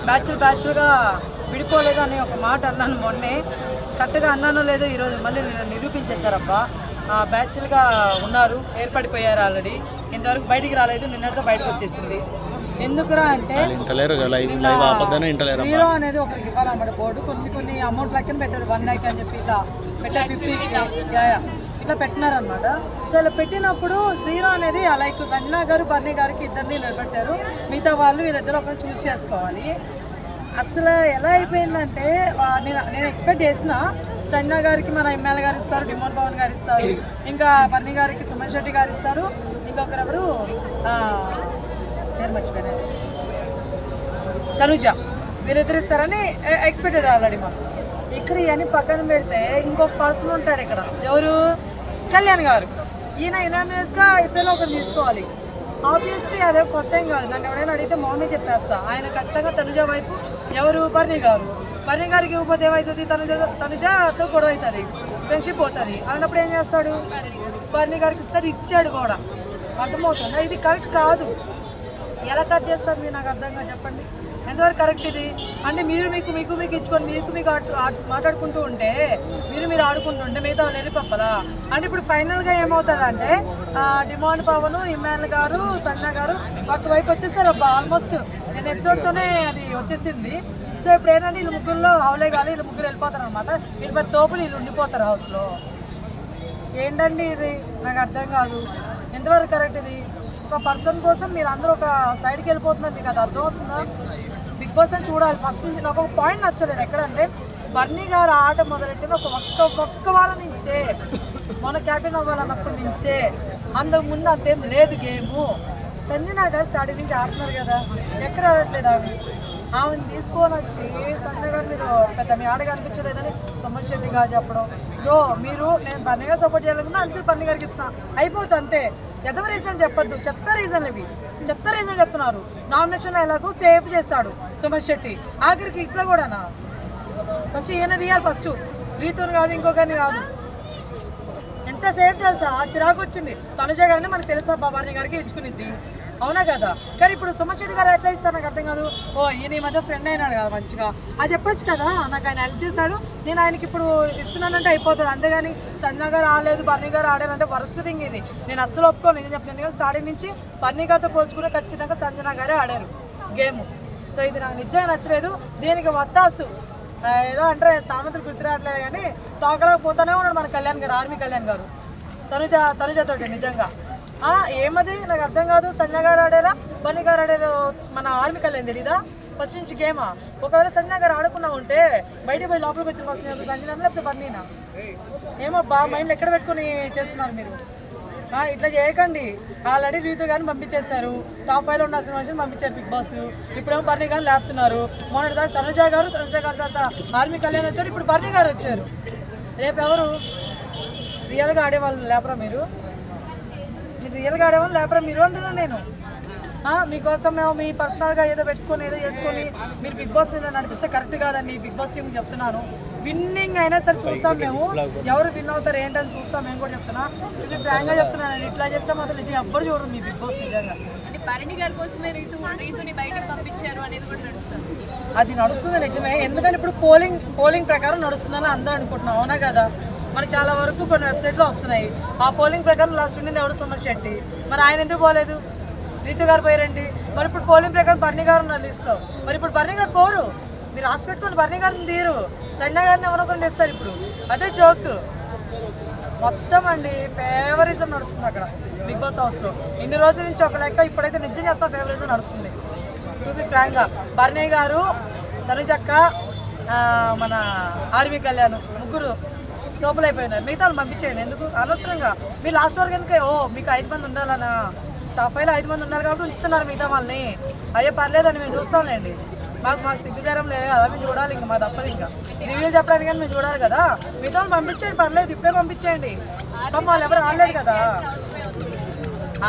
బ్యాచుల్ గా విడిపోలేదు అని ఒక మాట అన్నాను మొన్నే. కరెక్ట్గా అన్నానో లేదో ఈరోజు మళ్ళీ నేను నిరూపించేశారబ్బా. బ్యాచుల్గా ఉన్నారు, ఏర్పడిపోయారు ఆల్రెడీ. ఇంతవరకు బయటికి రాలేదు, నిన్నటితో బయటకు వచ్చేసింది. ఎందుకురా అంటే జీరో అనేది ఒకరికి ఇవ్వాలన్నమాట బోర్డు. కొన్ని అమౌంట్ లెక్కన పెట్టారు, 1 lakh అని చెప్పి ఇట్లా పెట్టారు, 50 ఇట్లా పెట్టినారనమాట. సో ఇలా పెట్టినప్పుడు జీరో అనేది లైక్ సంజనా గారు బర్నీ గారికి ఇద్దరిని నిలబెట్టారు. మిగతా వాళ్ళు వీళ్ళిద్దరు ఒకరిని చూస్ చేసుకోవాలి. అసలు ఎలా అయిపోయిందంటే నేను ఎక్స్పెక్ట్ చేసిన సంజనా గారికి మన ఎమ్మెల్యే గారు ఇస్తారు, డిమోన్ పవన్ గారు ఇస్తారు, ఇంకా బర్నీ గారికి సుమన్ శెట్టి గారు ఇస్తారు, ఇంకొకరెవరు నేను మర్చిపోయాను, తనుజ, వీళ్ళిద్దరు ఇస్తారని ఎక్స్పెక్టెడ్ ఆల్రెడీ. మనం ఇక్కడ ఇవన్నీ పక్కన పెడితే ఇంకొక పర్సన్ ఉంటాడు ఇక్కడ, ఎవరు, కళ్యాణ్ గారు. ఈయన యునానిమస్గా ఇద్దరు ఒకరు తీసుకోవాలి. ఆబ్వియస్లీ అదే కొత్త ఏం కాదు. నన్ను ఎవరైనా అడిగితే మౌనే చెప్పేస్తా. ఆయన ఖచ్చితంగా తనుజ వైపు, ఎవరు, బర్నీ గారు. బర్నీ గారికి ఇవ్వకపోతే ఏమవుతుంది, తనుజతో గొడవ అవుతుంది, ఫ్రెండ్షిప్ పోతుంది. అన్నప్పుడు ఏం చేస్తాడు, బర్నీ గారికి ఇస్తారు, ఇచ్చాడు కూడా. అర్థమవుతుందా? ఇది కరెక్ట్ కాదు. ఎలా కట్ చేస్తారు మీరు, నాకు అర్థంగా చెప్పండి. ఎంతవరకు కరెక్ట్ ఇది అంటే? మీరు మీకు ఇచ్చుకొని మీకు మాట్లాడుకుంటూ ఉంటే, మీరు ఆడుకుంటుంటే మిగతా వాళ్ళు వెళ్ళిపప్పలా అంటే. ఇప్పుడు ఫైనల్గా ఏమవుతుంది అంటే, డిమాండ్ పవన్, ఇమ్మాన్యుల్ గారు, సంజనా గారు ఒకవైపు వచ్చేసారు అబ్బా. ఆల్మోస్ట్ నేను ఎపిసోడ్తోనే అది వచ్చేసింది. సో ఇప్పుడు ఏంటంటే వీళ్ళు ముగ్గురులో హౌలే కాదు, వీళ్ళు ముగ్గురు వెళ్ళిపోతారు అనమాట. వీళ్ళు 10 తోపులు వీళ్ళు ఉండిపోతారు హౌస్లో. ఏంటండి ఇది, నాకు అర్థం కాదు. ఎంతవరకు కరెక్ట్ ఇది? ఒక పర్సన్ కోసం మీరు అందరూ ఒక సైడ్కి వెళ్ళిపోతున్నారు, మీకు అది అర్థమవుతుందా? బిగ్ బాస్ అని చూడాలి. ఫస్ట్ నుంచి నాకు ఒక పాయింట్ నచ్చలేదు ఎక్కడంటే, బర్నీ గారు ఆట మొదలెట్టింది ఒక్క వారం నుంచే, మన క్యాప్టెన్ అవ్వాలన్నప్పటి నుంచే. అంతకుముందు అంతేం లేదు గేము. సంజనా గారు స్టార్టింగ్ నుంచి ఆడుతున్నారు కదా, ఎక్కడ ఆడట్లేదు ఆమెను తీసుకొని వచ్చి సంజనా గారు మీరు పెద్ద మీ ఆట కనిపించలేదని సుమన్ శెట్టి గారు చెప్పడం. నేను బర్నీ గారు సపోర్ట్ చేయాలనుకున్నా, అందుకే బర్నీ గారికి ఇస్తున్నా, అయిపోతుంది అంతే. ఎదవ రీజన్ చెప్పొద్దు, చెత్త రీజన్లు ఇవి, చెత్త రీజన్ చెప్తున్నారు. నామినేషన్ ఎలాగో సేఫ్ చేస్తాడు సుమన్ శెట్టి, ఆఖరికి ఇట్లా కూడానా? ఫస్ట్ ఈయన తీయాలి, ఫస్ట్ రీతుని కాదు, ఇంకొకరిని కాదు. ఎంత సేఫ్ తెలుసా? చిరాకు వచ్చింది. తనుజ గారిని మనకు తెలుసా, బాబాని గారికి ఇచ్చుకునిద్ది, అవునా కదా? కానీ ఇప్పుడు సుమన్ శెట్టి గారు ఎట్లా ఇస్తారు నాకు అర్థం కాదు. ఈయన ఈ మధ్య ఫ్రెండ్ అయినాడు కదా మంచిగా, అది చెప్పొచ్చు కదా. నాకు ఆయన హెల్ప్ చేశాడు, నేను ఆయనకి ఇప్పుడు ఇస్తున్నానంటే అయిపోతుంది. అంతేగాని సంజనా గారు ఆడలేదు, బర్నీ గారు ఆడారంటే వరస్ట్ థింగ్ ఇది. నేను అస్సలు ఒప్పుకోను, నిజం చెప్తాను. ఎందుకంటే స్టార్టింగ్ నుంచి బర్నీ గారితో పోల్చుకుంటే ఖచ్చితంగా సంజనా గారే ఆడారు గేమ్. సో ఇది నాకు నిజంగా నచ్చలేదు. దీనికి వత్తాసు ఏదో అంటే సామెతలు గుర్తు రావట్లేదు, కానీ తాకలేకపోతూనే ఉన్నాడు మన కళ్యాణ్ గారు, ఆర్మీ కళ్యాణ్ గారు, తనుజతోటి. నిజంగా ఏమది నాకు అర్థం కాదు. సంజనా గారు ఆడారా, బర్నీ గారు ఆడారు, మన ఆర్మీ కళ్యాణ్ తెలీదా ఫస్ట్ నుంచి గేమా? ఒకవేళ సంజనా గారు ఆడకుండా ఉంటే బయటికి పోయి లోపలికి వచ్చిన వస్తుంది, సంజనా లేకపోతే బర్నీనా? ఏమబ్బా మైండ్లో ఎక్కడ పెట్టుకుని చేస్తున్నారు మీరు? ఇట్లా చేయకండి. ఆల్రెడీ రీతు గారిని పంపించేశారు, టాప్ 5లో ఉండాల్సిన మనిషిని పంపించారు బిగ్ బాస్. ఇప్పుడేమో బర్నీ గారిని లేపుతున్నారు. మొన్నటి దాకా తనుజ గారు తర్వాత ఆర్మీ కళ్యాణ్ వచ్చారు, ఇప్పుడు బర్నీ గారు వచ్చారు. రేపు ఎవరు రియల్గా ఆడేవాళ్ళు లేపరా మీరు? రియల్గా ఆడేవాళ్ళు లేపరా మీరు అంటున్నాను నేను. మీకోసం మేము మీ పర్సనల్గా ఏదో పెట్టుకొని ఏదో చేసుకొని మీరు బిగ్ బాస్ నడిపిస్తే కరెక్ట్ కాదండి. బిగ్ బాస్ టీం చెప్తున్నాను, విన్నింగ్ అయినా సరే చూస్తాం మేము, ఎవరు విన్ అవుతారు ఏంటని చూస్తాం మేము కూడా చెప్తున్నా. నేను ఫ్రాంక్గా చెప్తున్నాను, ఇట్లా చేస్తే మాత్రం నిజంగా ఎవ్వరు చూడరు మీ బిగ్ బాస్. నిజంగా అది నడుస్తుంది నిజమే, ఎందుకంటే ఇప్పుడు పోలింగ్ ప్రకారం నడుస్తుందని అందరూ అనుకుంటున్నాం, అవునా కదా? మరి చాలా వరకు కొన్ని వెబ్సైట్లో వస్తున్నాయి. ఆ పోలింగ్ ప్రకారం లాస్ట్ ఉండింది ఎవరు, సుమన్ శెట్టి. మరి ఆయన ఎందుకు పోలేదు? రీతు గారు పోయారండి. మరి ఇప్పుడు పోలింగ్ ప్రకారం బర్నీ గారు ఉన్నారు లిస్ట్లో. మరి ఇప్పుడు బర్నీ గారు పోరు, మీరు రాసి పెట్టుకుని బర్నీ గారిని తీరు, సంజనా గారిని ఎవరొకరు తెస్తారు. ఇప్పుడు అదే జోక్ మొత్తం అండి. ఫేవరిజం నడుస్తుంది అక్కడ బిగ్ బాస్ హౌస్లో. ఇన్ని రోజుల నుంచి ఒక లెక్క, ఇప్పుడైతే నిజం చెప్తా ఫేవరిజం నడుస్తుంది. టు బి ఫ్రాంక్గా బర్నీ గారు, తనుజక్క, మన ఆర్మీ కళ్యాణ్ ముగ్గురు లోపలైపోయినారు. మిగతా పంపించేయండి, ఎందుకు అనవసరంగా మీరు లాస్ట్ వరకు ఎందుకు? మీకు 5 మంది ఉండాలన్నా, టాప్ 5లో 5 మంది ఉన్నారు కాబట్టి ఉంచుతున్నారు మిగతా వాళ్ళని. అయ్యో పర్లేదండి, మేము చూస్తాంలేండి. మాకు సిగ్గుచారం లేదు కదా, మేము చూడాలి, ఇంకా మా తప్పదు. ఇంకా రివ్యూలు చెప్పడానికి కానీ మేము చూడాలి కదా. మిగతా వాళ్ళు పంపించండి, పర్లేదు, ఇప్పుడే పంపించేయండి. వాళ్ళు ఎవరు ఆడలేదు కదా.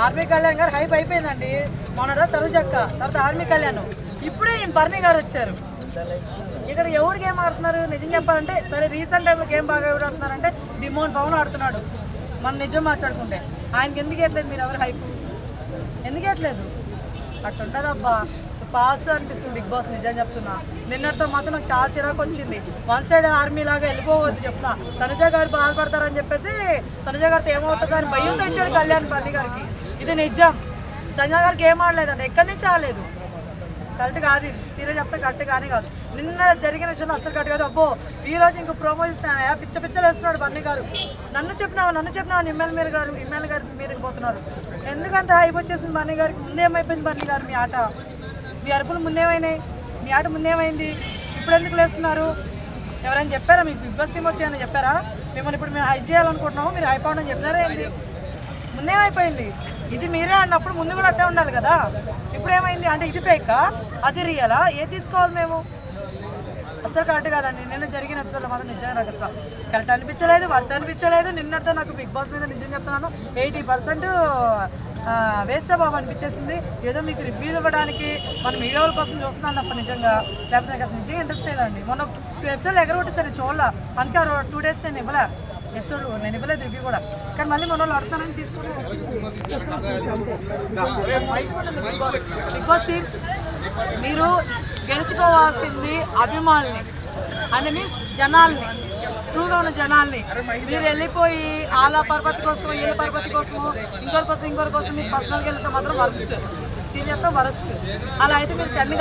ఆర్మీ కళ్యాణ్ గారు హైప్ అయిపోయిందండి. మొన్నట తనుజక్క, తర్వాత ఆర్మీ కళ్యాణ్, ఇప్పుడే బర్నీ గారు వచ్చారు. ఇక్కడ ఎవరు గేమ్ ఆడుతున్నారు నిజం చెప్పాలంటే? సరే రీసెంట్ టైంలో గేమ్ బాగా ఎవరు ఆడుతున్నారంటే డిమోన్ పవన్ ఆడుతున్నాడు, మనం నిజం మాట్లాడుకుంటే. ఆయనకి ఎందుకు ఇవ్వట్లేదు? మీరు ఎవరు హైప్ ఎందుకు ఇవ్వట్లేదు? అట్లా ఉండదబ్బా. పాస్ అనిపిస్తుంది బిగ్ బాస్, నిజం చెప్తున్నా. నిన్నటితో మాత్రం నాకు చాలా చిరాకు వచ్చింది. వన్ సైడ్ ఆర్మీ లాగా వెళ్ళిపోవద్దు చెప్తున్నా. తనుజ గారు బాధపడతారని చెప్పేసి తనుజ గారితో ఏమవుతుంది అని భయంతో ఇచ్చాడు కళ్యాణ్ బన్నీ గారికి. ఇది నిజం. సంజయ్ గారికి ఏం ఆడలేదండి, ఎక్కడి నుంచి ఆడలేదు. కరెక్ట్ కాదు, ఇది సీరియస్ చెప్తే కరెక్ట్ కానీ కాదు. నిన్న జరిగిన విషయంలో అసలు కరెక్ట్ కాదు. అబ్బో ఈరోజు ఇంకో ప్రోమో ఇస్తున్నాయా, పిచ్చలు వేస్తున్నాడు బన్నీ గారు. నన్ను చెప్పినావు ఇమ్మెల్యే గారి మీదకి పోతున్నారు. ఎందుకంత హైప్ వచ్చేసింది బన్నీ గారికి? ముందేమైపోయింది బన్నీ గారు? మీ ఆట, మీ అరుపులు ముందేమైనాయి? మీ ఆట ముందేమైంది? ఇప్పుడు ఎందుకు లేస్తున్నారు? ఎవరైనా చెప్పారా మీకు? బిగ్ బాస్ టీమ్ వచ్చాయని చెప్పారా? మిమ్మల్ని ఇప్పుడు మేము హైప్ చేయాలనుకుంటున్నాము, మీరు హైప్ అవ్వడం చెప్పినారా ఏంది? ముందేమైపోయింది? ఇది మీరే అన్నప్పుడు ముందు కూడా అట్టే ఉండాలి కదా. ఇప్పుడు ఏమైంది అంటే ఇది ఫేకా, అది రియలా? ఏది తీసుకోవాలి మేము? అసలు కరెక్ట్ కాదండి. నిన్న జరిగిన ఎపిసోడ్లో మాత్రం నిజంగా నాకు అసలు కరెక్ట్ అనిపించలేదు, వర్త్ అనిపించలేదు. నిన్నటితో నాకు బిగ్ బాస్ మీద నిజం చెప్తున్నాను 80% వేస్ట్ బాబు అనిపించేసింది. ఏదో మీకు రివ్యూ ఇవ్వడానికి మన వీడియోల కోసం చూస్తున్నాను తప్ప నిజంగా, లేకపోతే నాకు అసలు నిజంగా ఇంట్రెస్ట్ లేదండి. మొన్న 2 ఎపిసోడ్లు ఎగరగొట్టేసాను చూడాల, అందుకే 2 days నేను ఇవ్వలేదు రివ్యూ కూడా. కానీ మళ్ళీ మన వాళ్ళు ఆడుతున్నానని తీసుకుని బిగ్ బాస్ టీమ్ మీరు గెలుచుకోవాల్సింది అభిమానుల్ని అంటే మీన్స్ జనాల్ని, ట్రూగా ఉన్న జనాల్ని. మీరు వెళ్ళిపోయి వాళ్ళ పరపతి కోసం, వీళ్ళ పరపతి కోసము, ఇంకోరి కోసం మీరు పర్సనల్గా వెళ్తే మాత్రం వరస్ట్, సీనియర్తో వరస్ట్. అలా అయితే మీరు 10